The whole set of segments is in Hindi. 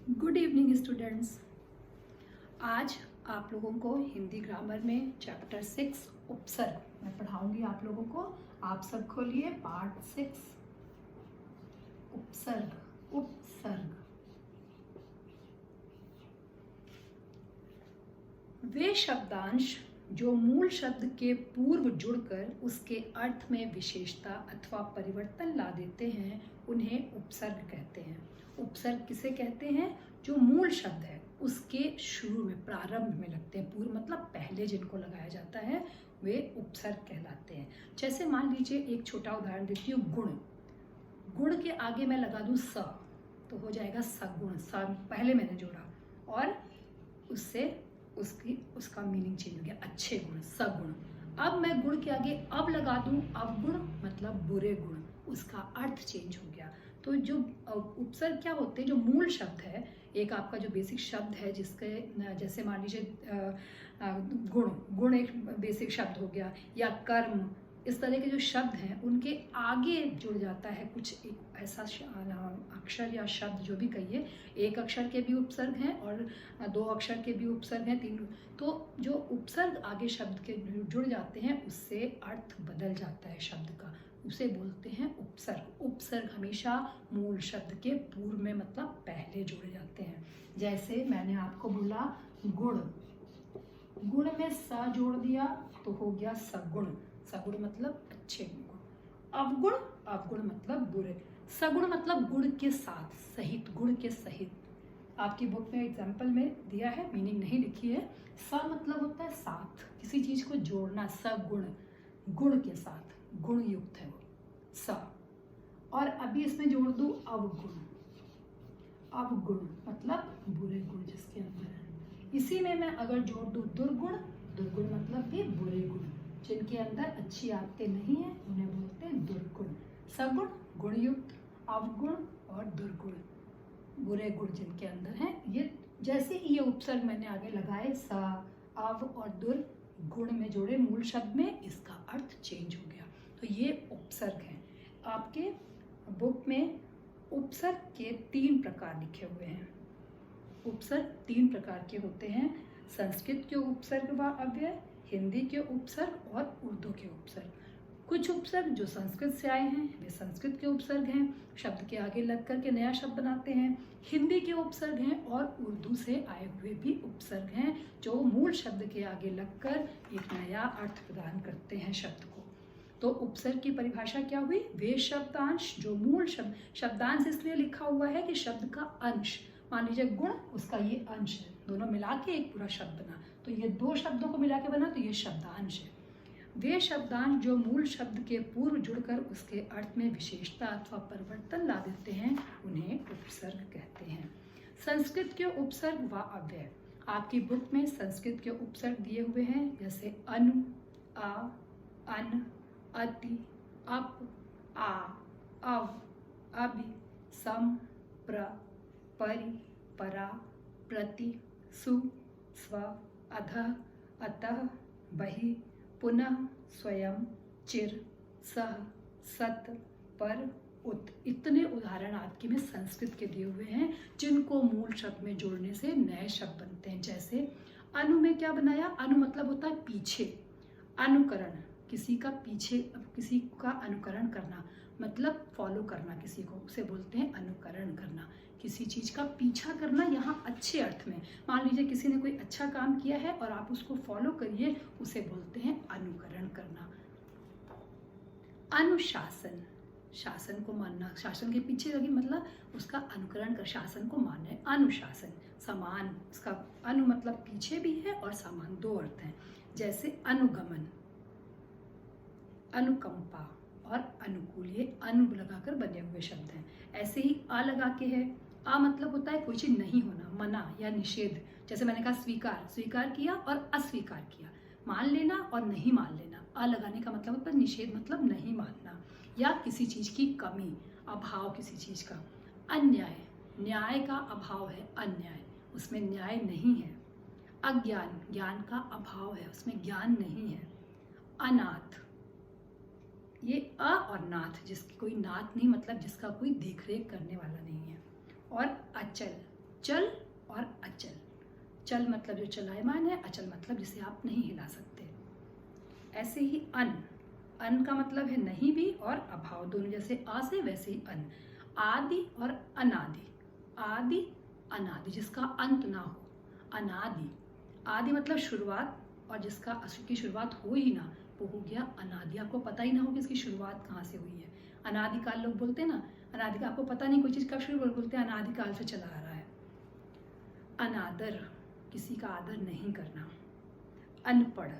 Good evening students. आज आप लोगों को हिंदी ग्रामर में चैप्टर 6 उपसर्ग मैं पढ़ाऊंगी आप लोगों को। आप सब खोलिए पार्ट 6 उपसर्ग। उपसर्ग वे शब्दांश जो मूल शब्द के पूर्व जुड़कर उसके अर्थ में विशेषता अथवा परिवर्तन ला देते हैं, उन्हें उपसर्ग कहते हैं। उपसर्ग किसे कहते हैं? जो मूल शब्द है उसके शुरू में, प्रारंभ में लगते हैं। पूर्व मतलब पहले जिनको लगाया जाता है वे उपसर्ग कहलाते हैं। जैसे मान लीजिए एक छोटा उदाहरण देती हूँ, गुण। गुण के आगे मैं लगा दूँ स तो हो जाएगा सगुण। स पहले मैंने जोड़ा और उससे उसका मीनिंग चेंज हो गया, अच्छे गुण, सगुण। अब मैं गुण के आगे अब लगा दूं अवगुण मतलब बुरे गुण, उसका अर्थ चेंज हो गया। तो जो उपसर्ग क्या होते हैं? जो मूल शब्द है, एक आपका जो बेसिक शब्द है जिसके जैसे मान लीजिए गुण, गुण एक बेसिक शब्द हो गया, या कर्म, इस तरह के जो शब्द हैं उनके आगे जुड़ जाता है कुछ एक ऐसा अक्षर या शब्द, जो भी कहिए। एक अक्षर के भी उपसर्ग हैं और दो अक्षर के भी उपसर्ग हैं, तीन। तो जो उपसर्ग आगे शब्द के जुड़ जाते हैं उससे अर्थ बदल जाता है शब्द का, उसे बोलते हैं उपसर्ग। उपसर्ग हमेशा मूल शब्द के पूर्व में मतलब पहले जुड़े जाते हैं। जैसे मैंने आपको बोला गुण, गुण में स जोड़ दिया तो हो गया सगुण। सगुण मतलब अच्छे गुण। अवगुण, अवगुण मतलब बुरे। सगुण मतलब गुण के साथ, सहित, गुण के सहित। आपकी बुक में एग्जाम्पल में दिया है, मीनिंग नहीं लिखी है। स मतलब होता है साथ, किसी चीज को जोड़ना। सगुण, गुण के साथ, गुण युक्त है वो स। और अभी इसमें जोड़ दूं अवगुण। अवगुण मतलब बुरे गुण जिसके अंदर है। इसी में मैं अगर जोड़ दूं दुर्गुण, दुर्गुण मतलब भी बुरे गुण, जिनके अंदर अच्छी आदतें नहीं है उन्हें बोलते हैं दुर्गुण। सगुण गुणयुक्त, अवगुण और दुर्गुण बुरे गुण जिनके अंदर हैं। ये जैसे ही ये उपसर्ग मैंने आगे लगाए, स, अव और दुर, गुण में जोड़े मूल शब्द में, इसका अर्थ चेंज हो गया। तो ये उपसर्ग हैं। आपके बुक में उपसर्ग के 3 प्रकार लिखे हुए हैं। उपसर्ग 3 प्रकार के होते हैं: संस्कृत के उपसर्ग व अव्यय, हिंदी के उपसर्ग और उर्दू के उपसर्ग। कुछ उपसर्ग जो संस्कृत से आए हैं वे संस्कृत के उपसर्ग हैं, शब्द के आगे लग करके नया शब्द बनाते हैं। हिंदी के उपसर्ग हैं और उर्दू से आए हुए भी उपसर्ग हैं जो मूल शब्द के आगे लगकर एक नया अर्थ प्रदान करते हैं शब्द को। तो उपसर्ग की परिभाषा क्या हुई? वे शब्दांश जो मूल शब्द, शब्दांश इसलिए लिखा हुआ है कि शब्द का अंश, मान लीजिए गुण, उसका ये अंश है, दोनों मिला के एक पूरा शब्द बना, तो ये 2 शब्दों को मिला के बना तो ये शब्दांश है। वे शब्दांश जो मूल शब्द के पूर्व जुड़कर उसके अर्थ में विशेषता अथवा परिवर्तन ला देते हैं, उन्हें उपसर्ग कहते हैं। संस्कृत के उपसर्ग व अव्यय, आपकी बुक में संस्कृत के उपसर्ग दिए हुए हैं, जैसे अनु, आ, अन, अति, अप, आ, अव, अभि, सम, प्र, परि, परा, प्रति, सु, स्व, अधः, अतः, बहि, पुनः, स्वयं, चिर, सह, सत, पर, उत। इतने उदाहरण आपके में संस्कृत के दिए हुए हैं जिनको मूल शब्द में जोड़ने से नए शब्द बनते हैं। जैसे अनु में क्या बनाया? अनु मतलब होता है पीछे, अनुकरण, किसी का पीछे, किसी का अनुकरण करना मतलब फॉलो करना किसी को, उसे बोलते हैं अनुकरण करना। किसी चीज का पीछा करना यहाँ अच्छे अर्थ में। मान लीजिए किसी ने कोई अच्छा काम किया है और आप उसको फॉलो करिए, उसे बोलते हैं अनुकरण करना। अनुशासन, शासन को मानना, शासन के पीछे लगी मतलब उसका अनुकरण कर, शासन को मानना है। अनुशासन, समान, उसका अनु मतलब पीछे भी है और समान, 2 अर्थ हैं। जैसे अनुगमन, अनुकंपा और अनुकूल, ये अनु लगाकर बने हुए शब्द हैं। ऐसे ही अ लगा के है। अ मतलब होता है कोई चीज नहीं होना, मना या निषेध। जैसे मैंने कहा स्वीकार, स्वीकार किया और अस्वीकार किया, मान लेना और नहीं मान लेना। अ लगाने का मतलब होता है निषेध, मतलब नहीं मानना या किसी चीज की कमी, अभाव किसी चीज का। अन्याय, न्याय का अभाव है अन्याय, उसमें न्याय नहीं है। अज्ञान, ज्ञान का अभाव है, उसमें ज्ञान नहीं है। अनाथ, ये अ और नाथ, जिसकी कोई नाथ नहीं मतलब जिसका कोई देखरेख करने वाला नहीं है। और अचल, चल और अचल। चल मतलब जो चलायमान है, अचल मतलब जिसे आप नहीं हिला सकते। ऐसे ही अन, अन का मतलब है नहीं भी और अभाव दोनों, जैसे आ से वैसे ही अन। आदि और अनादि, आदि अनादि जिसका अंत ना हो, अनादि। आदि मतलब शुरुआत, और जिसका की शुरुआत हो ही ना वो हो गया अनादि। आपको पता ही ना हो कि इसकी शुरुआत कहाँ से हुई है। अनादिकाल लोग बोलते हैं ना, अनादिकाल आपको पता नहीं कोई चीज़ कब शुरू, बोलते हैं अनादिकाल से चला आ रहा है। अनादर, किसी का आदर नहीं करना। अनपढ़,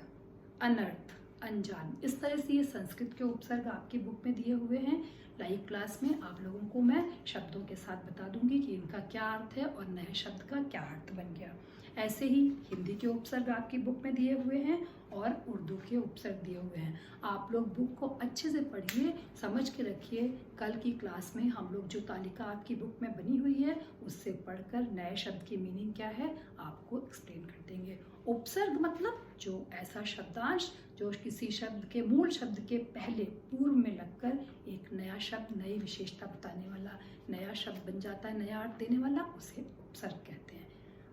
अनर्थ, अनजान। इस तरह से ये संस्कृत के उपसर्ग आपकी बुक में दिए हुए हैं। लाइव क्लास में आप लोगों को मैं शब्दों के साथ बता दूंगी कि इनका क्या अर्थ है और नए शब्द का क्या अर्थ बन गया। ऐसे ही हिंदी के उपसर्ग आपकी बुक में दिए हुए हैं और उर्दू के उपसर्ग दिए हुए हैं। आप लोग बुक को अच्छे से पढ़िए, समझ के रखिए। कल की क्लास में हम लोग जो तालिका आपकी बुक में बनी हुई है उससे पढ़कर नए शब्द की मीनिंग क्या है आपको एक्सप्लेन कर देंगे। उपसर्ग मतलब जो ऐसा शब्दांश जो किसी शब्द के मूल शब्द के पहले पूर्व में लगकर एक नया शब्द, नई विशेषता बताने वाला, नया शब्द बन जाता है, नया अर्थ देने वाला, उसे उपसर्ग कहते हैं।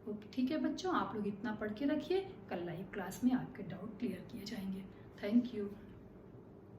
ओके, ठीक है बच्चों, आप लोग इतना पढ़ के रखिए। कल लाइव क्लास में आपके डाउट क्लियर किए जाएंगे। Thank you.